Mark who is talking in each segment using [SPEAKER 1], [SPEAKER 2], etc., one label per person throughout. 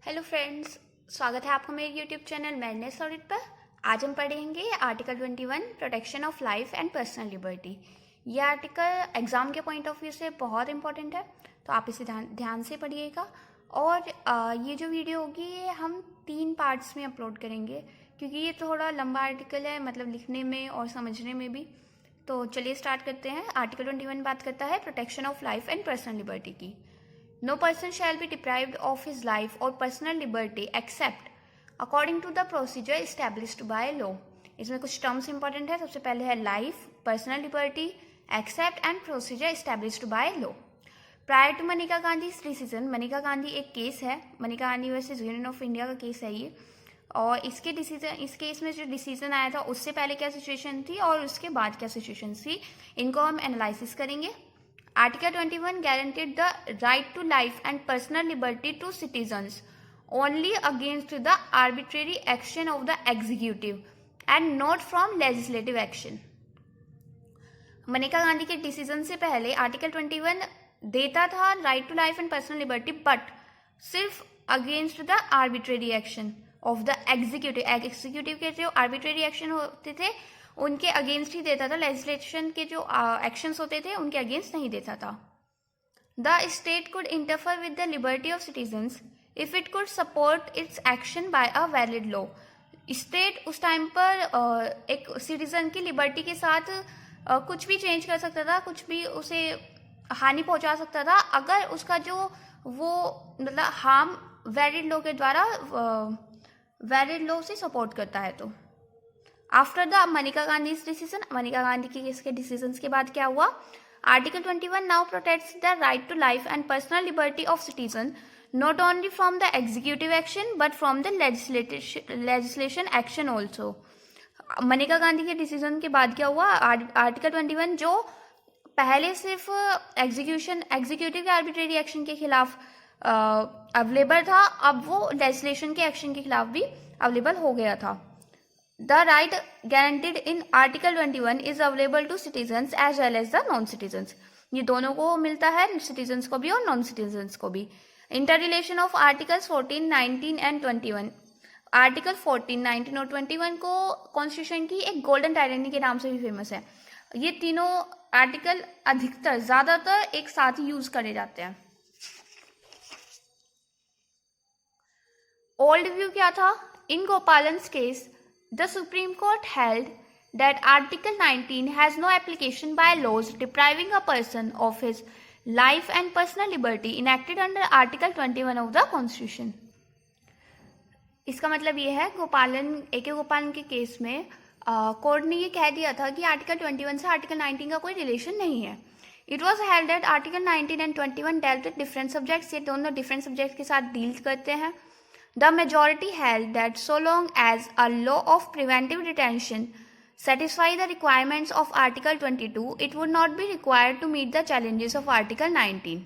[SPEAKER 1] Hello friends, स्वागत है आपका मेरे यूट्यूब चैनल मैडनेस ऑडिट पर। आज हम पढ़ेंगे article 21 protection of life and personal liberty. ये आर्टिकल एग्ज़ाम के पॉइंट ऑफ व्यू से बहुत इंपॉर्टेंट है, तो आप इसे ध्यान से पढ़िएगा। और ये जो वीडियो होगी ये हम 3 पार्ट्स में अपलोड करेंगे, क्योंकि ये थोड़ा लंबा आर्टिकल है, मतलब लिखने में और समझने में भी। तो चलिए स्टार्ट करते हैं। आर्टिकल 21 बात करता है protection of life and personal liberty की। No person shall be deprived of his life or personal liberty except according to the procedure established by law। इसमें कुछ टर्म्स इंपॉर्टेंट है। सबसे पहले है life, personal liberty, except and procedure established by law. Prior to Maneka Gandhi decision, Maneka Gandhi एक case है, Maneka Gandhi versus union of India का case है ये। और इस केस में जो डिसीजन आया था उससे पहले क्या सिचुएशन थी और उसके बाद क्या सिचुएशन थी, इनको हम एनालिसिस करेंगे। Article 21 guaranteed the right to life and personal liberty to citizens only against the arbitrary action of the executive and not from legislative action। Maneka Gandhi के डिसीजन से पहले आर्टिकल 21 देता था right to life and personal liberty, but सिर्फ against the arbitrary action of the executive के जो arbitrary action होते थे उनके अगेंस्ट ही देता था। लेजिस्लेशन के जो एक्शंस होते थे उनके अगेंस्ट नहीं देता था। The state could interfere with the liberty of citizens if it could support it's action by a valid law. State उस टाइम पर एक सिटीजन की लिबर्टी के साथ कुछ भी चेंज कर सकता था, कुछ भी उसे हानि पहुंचा सकता था, अगर उसका जो वो मतलब हार्म वैलिड लॉ के द्वारा वैलिड लॉ से सपोर्ट करता है। तो after the Maneka Gandhi decision, Maneka Gandhi के केस के डिसीजन के बाद क्या हुआ, article 21 now protects the right to life and personal liberty of citizen not only from the executive action but from the legislation action also. Maneka Gandhi के डिसीजन के बाद क्या हुआ, आर्टिकल 21 जो पहले सिर्फ एग्जीक्यूटिव के आर्बिट्रेरी एक्शन के खिलाफ अवेलेबल था, अब वो लेजिस्लेशन के एक्शन के खिलाफ भी अवेलेबल हो गया था। The right guaranteed in Article 21 is available to citizens as well as the non-citizens। ये दोनों को मिलता है, citizens को भी और non-citizens को भी। Interrelation of Articles 14, 19 and 21। Article 14, 19 और 21 को कॉन्स्टिट्यूशन की एक गोल्डन टाइरेनी के नाम से भी फेमस है। ये तीनों आर्टिकल अधिकतर ज्यादातर एक साथ ही यूज करे जाते हैं। ओल्ड व्यू क्या था, इन गोपालन्स case the Supreme Court held that Article 19 has no application by laws depriving a person of his life and personal liberty enacted under Article 21 of the Constitution। इसका मतलब ये है, ए.के. गोपालन के केस में court ने ये कह दिया था कि आर्टिकल 21 से आर्टिकल 19 का कोई रिलेशन नहीं है। It was held that article 19 and 21 dealt with different subjects, ये दोनों डिफरेंट सब्जेक्ट के साथ डील करते हैं। The majority held that so long as a law of preventive detention satisfy the requirements of Article 22, it would not be required to meet the challenges of Article 19।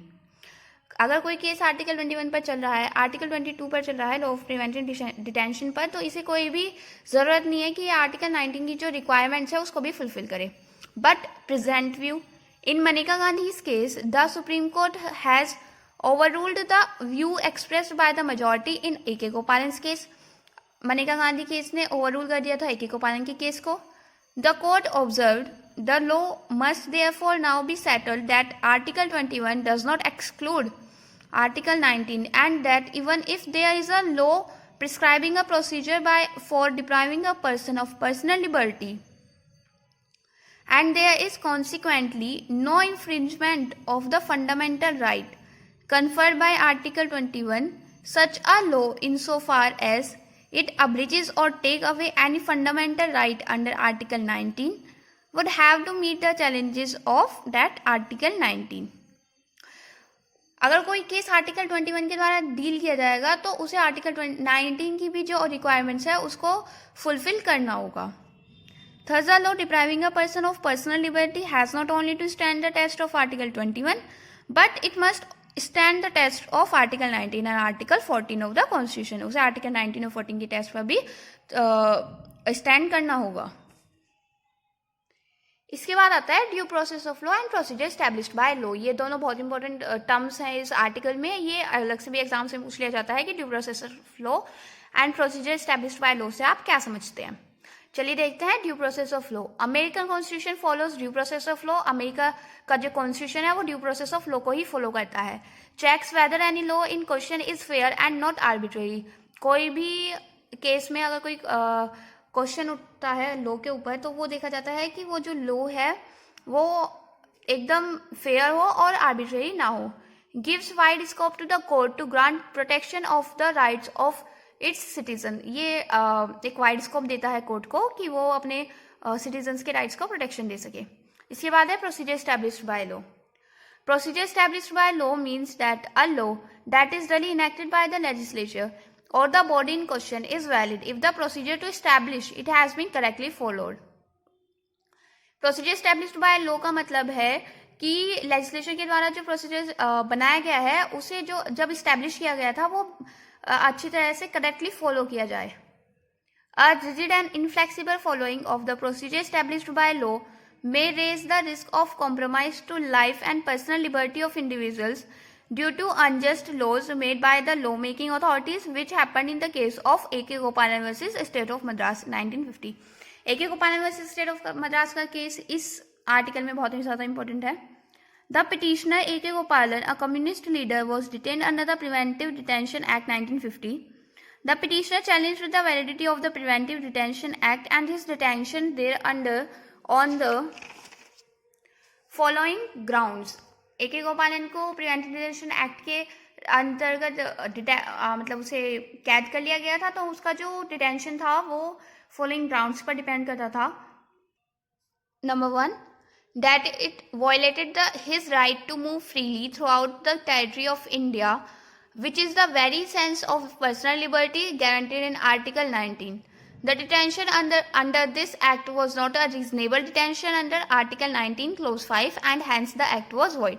[SPEAKER 1] अगर कोई case article 21 पर चल रहा है, article 22 पर चल रहा है, लॉ ऑफ प्रिवेंटिव डिटेंशन पर, तो इसे कोई भी जरूरत नहीं है कि ये आर्टिकल 19 की जो रिक्वायरमेंट्स है उसको भी फुलफिल करे। But present view, in Maneka Gandhi case the supreme court has overruled the view expressed by the majority in A.K. Gopalan's case. Maneka Gandhi case ने ओवररूल कर दिया था A.K. गोपालन के केस को। The court observed the law must therefore now be settled that Article 21 does not exclude Article 19 and that even if there is a law prescribing a procedure for depriving a person of personal liberty and there is consequently no infringement of the fundamental right conferred by Article 21, such a law insofar as it abridges or take away any fundamental right under Article 19 would have to meet the challenges of that Article 19। अगर कोई case article 21 के द्वारा deal किया जाएगा तो उसे article 19 की भी जो रिक्वायरमेंट्स है उसको फुलफिल करना होगा। Thus, the law depriving a person of personal liberty has not only to stand the test of Article 21, but it must stand the test of Article 19 and Article 14 of the Constitution। उसे article 19 और 14 के test पर भी stand करना होगा। इसके बाद आता है due process of law and procedure established by law. ये दोनों बहुत इंपॉर्टेंट टर्म्स हैं इस आर्टिकल में। ये अलग से भी एग्जाम से पूछ लिया जाता है कि due process of law and procedure established by law से आप क्या समझते हैं। चलिए देखते हैं due process of law. American constitution follows due process of law. America का जो कॉन्स्टिट्यूशन है वो ड्यू प्रोसेस ऑफ लॉ को ही फॉलो करता है। Checks whether any law in question is fair and not arbitrary. कोई भी केस में अगर कोई क्वेश्चन उठता है लॉ के ऊपर तो वो देखा जाता है कि वो जो लॉ है वो एकदम फेयर हो और आर्बिट्रेरी ना हो। Gives wide scope to the court to grant protection of the rights of its citizen. ये एक वाइड स्कोप देता है कोर्ट को कि वो अपने सिटीजन्स के राइट्स को प्रोटेक्शन दे सके। इसके बाद है procedure established by law. Procedure established by law means that a law that is duly enacted by the legislature or the body in question is valid if the procedure to establish it has been correctly followed. Procedure established by law का मतलब है कि legislature के द्वारा जो procedure बनाया गया है उसे जो जब इस्टेब्लिश किया गया था वो अच्छी तरह से करेक्टली फॉलो किया जाए। A rigid and inflexible following of the procedure established by law may raise the risk of compromise to life and personal liberty of individuals due to unjust laws made by the law-making authorities, which happened in the case of A.K. Gopalan versus State of Madras 1950. A.K. Gopalan versus State of Madras का case इस article में बहुत ही ज़्यादा important है। The petitioner A.K. Gopalan, a communist leader, was detained under the Preventive Detention Act 1950. The petitioner challenged the validity of the Preventive Detention Act and his detention thereunder on the following grounds. A.K. गोपालन को preventive detention act के अंतर्गत मतलब उसे कैद कर लिया गया था, तो उसका जो डिटेंशन था वो फॉलोइंग ग्राउंड्स पर डिपेंड करता था। Number 1, that it violated his right to move freely throughout the territory of India which is the very sense of personal liberty guaranteed in article 19. The detention under this act was not a reasonable detention under Article 19 Clause 5 and hence the act was void.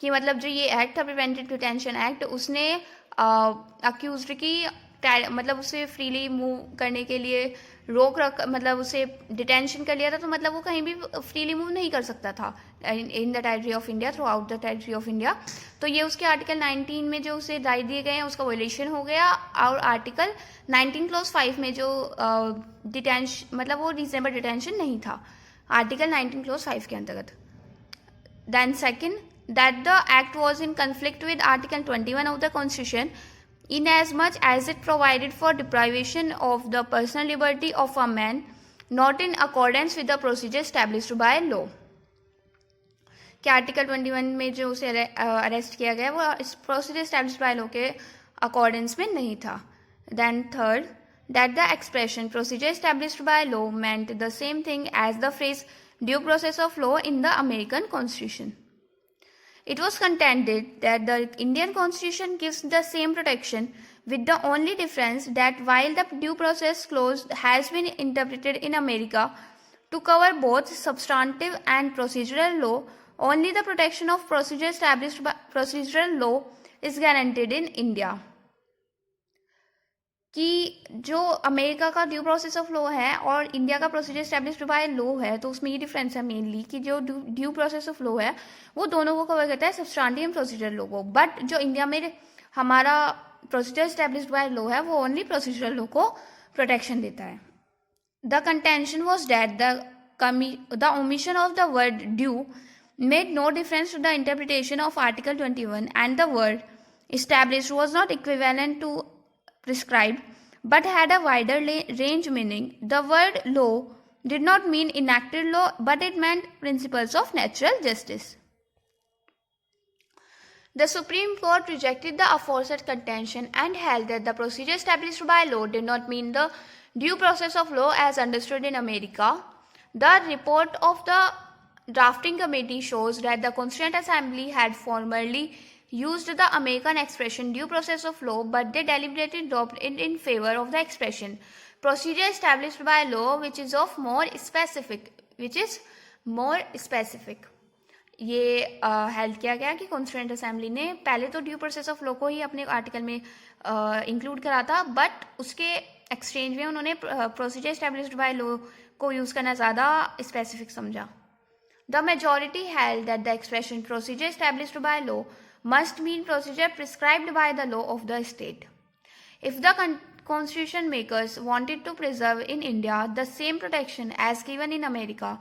[SPEAKER 1] कि मतलब जो ये act था preventive detention act, उसने accused की मतलब उसे freely move करने के लिए रोक रख मतलब उसे डिटेंशन कर लिया था, तो मतलब वो कहीं भी फ्रीली मूव नहीं कर सकता था in the territory of India, through out the territory of India. तो ये उसके आर्टिकल 19 में जो उसे राइट दिए गए हैं उसका वायलेशन हो गया, और आर्टिकल 19 क्लॉज 5 में जो डिटेंशन मतलब वो रीजनेबल डिटेंशन नहीं था आर्टिकल 19 क्लॉज 5 के अंतर्गत। Then second, that the act was in conflict with article 21 of the constitution inasmuch as it provided for deprivation of the personal liberty of a man not in accordance with the procedure established by law. कि article 21 में जो उसे arrest किया गया वो इस procedure established by law के accordance में नहीं था। Then third, that the expression procedure established by law meant the same thing as the phrase due process of law in the American Constitution. It was contended that the Indian Constitution gives the same protection, with the only difference that while the due process clause has been interpreted in America to cover both substantive and procedural law, only the protection of procedure established by procedural law is guaranteed in India. कि जो America का due process of law है और India का procedure established by law है, तो उसमें ये डिफरेंस है मेनली कि जो ड्यू प्रोसेस ऑफ लॉ है वो दोनों को कवर करता है, सब्सटेंटिव एंड प्रोसीजर लॉ को। बट जो इंडिया में हमारा प्रोसीजर एस्टैब्लिश्ड बाय लॉ है वो ओनली प्रोसीजर लॉ को प्रोटेक्शन देता है। The contention was that the omission of the word due made no difference to the interpretation of Article 21 and the word established was not equivalent to prescribed but had a wider range meaning. The word law did not mean enacted law but it meant principles of natural justice. The Supreme Court rejected the aforesaid contention and held that the procedure established by law did not mean the due process of law as understood in America. The report of the drafting committee shows that the Constituent Assembly had formerly used the American expression due process of law, but they deliberately dropped it in favor of the expression procedure established by law, which is more specific. ये held किया गया कि constituent assembly ने पहले तो due process of law को ही अपने article में इंक्लूड करा था, बट उसके एक्सचेंज में उन्होंने प्रोसीजर एस्टैब्लिश्ड बाय लॉ को यूज़ करना ज़्यादा स्पेसिफिक समझा। The majority held that the expression procedure established by law must mean procedure prescribed by the law of the state. If the constitution makers wanted to preserve in India the same protection as given in America,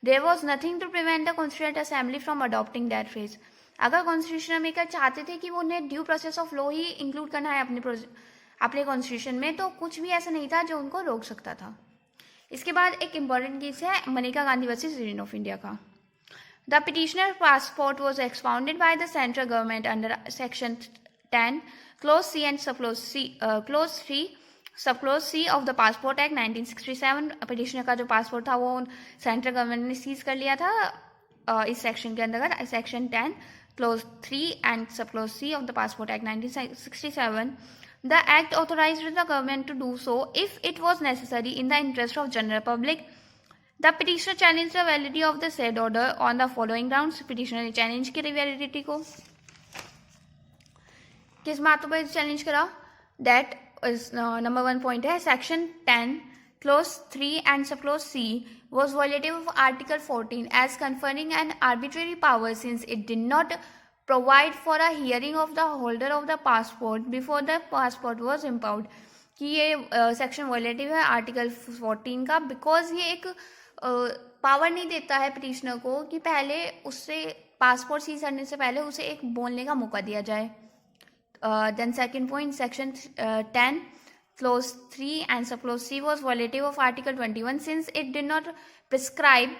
[SPEAKER 1] there was nothing to prevent the Constituent Assembly from adopting that phrase. अगर constitution maker चाहते थे कि वो उन्हें due process of law he include करना है अपने constitution में, तो कुछ भी ऐसा नहीं था जो उनको रोक सकता था. इसके बाद एक इंपॉर्टेंट केस है Maneka Gandhi versus union of India का. The petitioner passport was expounded by the central government under section 10 Clause C and Clause 3 Subclause C of the Passport Act 1967. Petitioner का जो पासपोर्ट था वो सेंट्रल गवर्नमेंट ने seize कर लिया था इस सेक्शन के अंतर्गत. Section 10 Clause 3 and Subclause C of the Passport Act 1967. The act authorized the government to do so if it was necessary in the interest of general public. The petitioner challenged the validity of the said order on the following grounds. Petitioner ने challenge की validity को किस बातों पर challenge करा? That number 1 point है section 10 clause 3 and subclause C was violative of Article 14 as conferring an arbitrary power since it did not provide for a hearing of the holder of the passport before the passport was impounded. कि ये section violative है article 14 का, because ये एक power नहीं देता है petitioner को कि पहले उससे पासपोर्ट सीज करने से पहले उसे एक बोलने का मौका दिया जाए. Then second point, section 10 clause 3 and subclause C was violative of Article 21 since it did not prescribe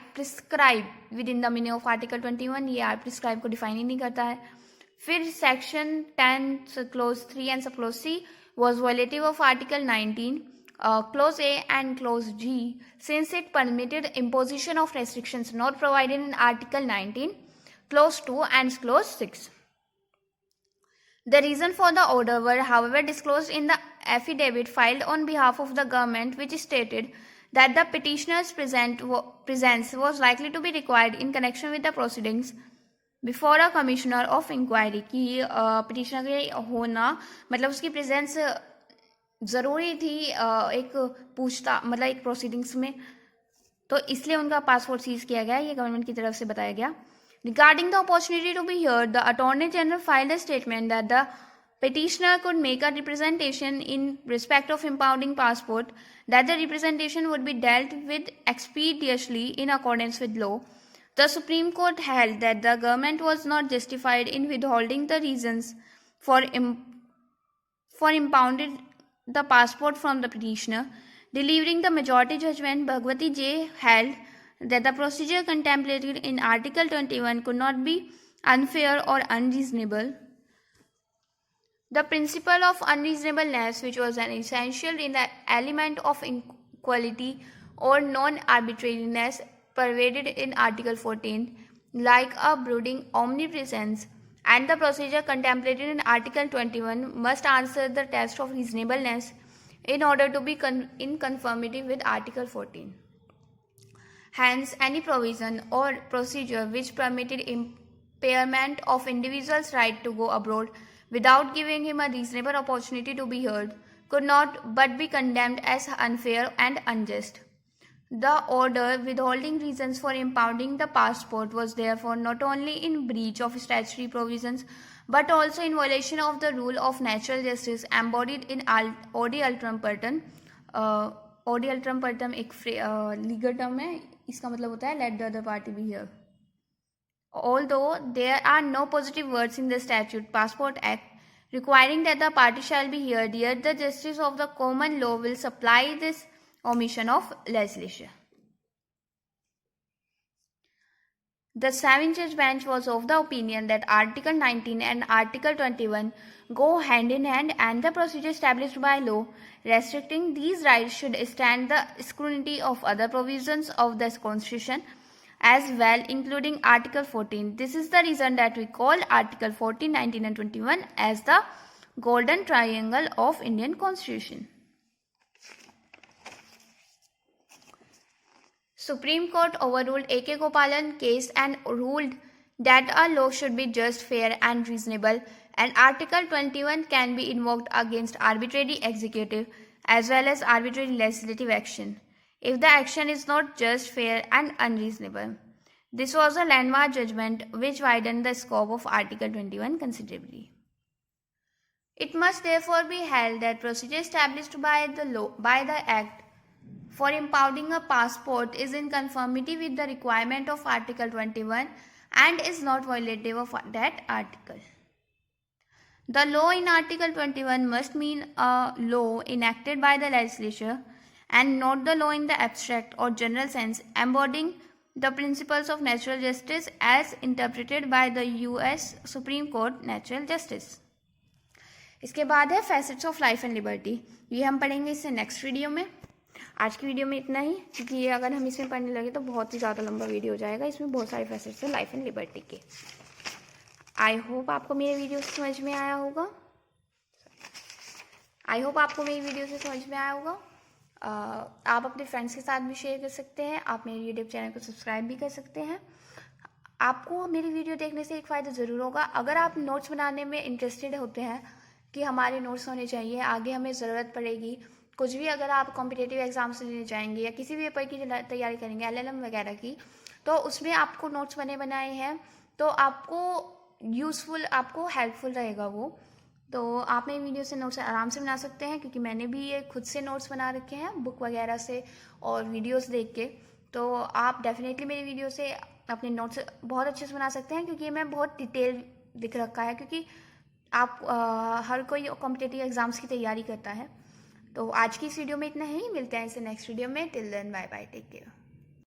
[SPEAKER 1] within the meaning of Article 21. ये prescribe को define ही नहीं करता है. फिर section 10 clause 3 and subclause C was violative of Article 19 clause A and clause G since it permitted imposition of restrictions not provided in Article 19 clause 2 and clause 6. The reason for the order were, however, disclosed in the affidavit filed on behalf of the government, which stated that the petitioner's presence was likely to be required in connection with the proceedings before a commissioner of inquiry. कि petitioner के होना मतलब उसकी presence ज़रूरी थी एक मतलब एक proceedings में, तो इसलिए उनका पासपोर्ट सीज किया गया. ये गवर्नमेंट की तरफ से बताया गया. Regarding the opportunity to be heard, the Attorney General filed a statement that the petitioner could make a representation in respect of impounding passport, that the representation would be dealt with expeditiously in accordance with law. The Supreme Court held that the government was not justified in withholding the reasons for impounding the passport from the petitioner. Delivering the majority judgment, Bhagwati J. held that the procedure contemplated in Article 21 could not be unfair or unreasonable. The principle of unreasonableness, which was an essential in the element of equality or non-arbitrariness, pervaded in Article 14 like a brooding omnipresence, and the procedure contemplated in Article 21 must answer the test of reasonableness in order to be in conformity with Article 14. Hence, any provision or procedure which permitted impairment of individual's right to go abroad without giving him a reasonable opportunity to be heard could not but be condemned as unfair and unjust. The order withholding reasons for impounding the passport was therefore not only in breach of statutory provisions but also in violation of the rule of natural justice embodied in Odi Alteram Partem. Odi Alteram Partem एक legal term है, इसका मतलब होता है let the other party be here. Although there are no positive words in the statute Passport Act requiring that the party shall be heard, yet the justice of the common law will supply this omission of legislation. The seven-judge bench was of the opinion that Article 19 and Article 21 go hand in hand, and the procedure established by law restricting these rights should stand the scrutiny of other provisions of the Constitution as well, including Article 14. This is the reason that we call Article 14, 19 and 21 as the golden triangle of Indian Constitution. Supreme Court overruled A.K. Gopalan case and ruled that a law should be just, fair and reasonable, and Article 21 can be invoked against arbitrary executive as well as arbitrary legislative action if the action is not just, fair and unreasonable. This was a landmark judgment which widened the scope of Article 21 considerably. It must therefore be held that procedure established by the Act for impounding a passport is in conformity with the requirement of Article 21 and is not violative of that article. The law in Article 21 must mean a law enacted by the legislature and not the law in the abstract or general sense, embodying the principles of natural justice as interpreted by the US Supreme Court Natural Justice. इसके बाद है facets of life and liberty. ये हम पढ़ेंगे इससे next video में। आज की वीडियो में इतना ही, क्योंकि ये अगर हम इसमें पढ़ने लगे तो बहुत ही ज़्यादा लंबा वीडियो हो जाएगा। इसमें बहुत सारे फैसेट्स हैं लाइफ एंड लिबर्टी के। आई होप आपको मेरे वीडियो से समझ में आया होगा। आप अपने फ्रेंड्स के साथ भी शेयर कर सकते हैं। आप मेरे यूट्यूब चैनल को सब्सक्राइब भी कर सकते हैं। आपको मेरी वीडियो देखने से एक फ़ायदा ज़रूर होगा। अगर आप नोट्स बनाने में इंटरेस्टेड होते हैं कि हमारे नोट्स होने चाहिए, आगे हमें ज़रूरत पड़ेगी कुछ भी, अगर आप कॉम्पिटिटिव एग्जाम से लेने जाएंगे या किसी भी पेपर की तैयारी करेंगे, LLM वगैरह की, तो उसमें आपको नोट्स बनाए हैं तो आपको यूज़फुल, आपको हेल्पफुल रहेगा वो। तो आप मेरी वीडियो से नोट्स आराम से बना सकते हैं, क्योंकि मैंने भी ये खुद से नोट्स बना रखे हैं बुक वगैरह से और वीडियोस देख के। तो आप डेफिनेटली मेरी वीडियो से अपने नोट्स बहुत अच्छे से बना सकते हैं, क्योंकि मैं बहुत डिटेल दिख रखा है, क्योंकि आप हर कोई कॉम्पिटिटिव एग्जाम्स की तैयारी करता है। तो आज की इस वीडियो में इतना ही, मिलते हैं इससे नेक्स्ट वीडियो में। Till then bye bye, take care.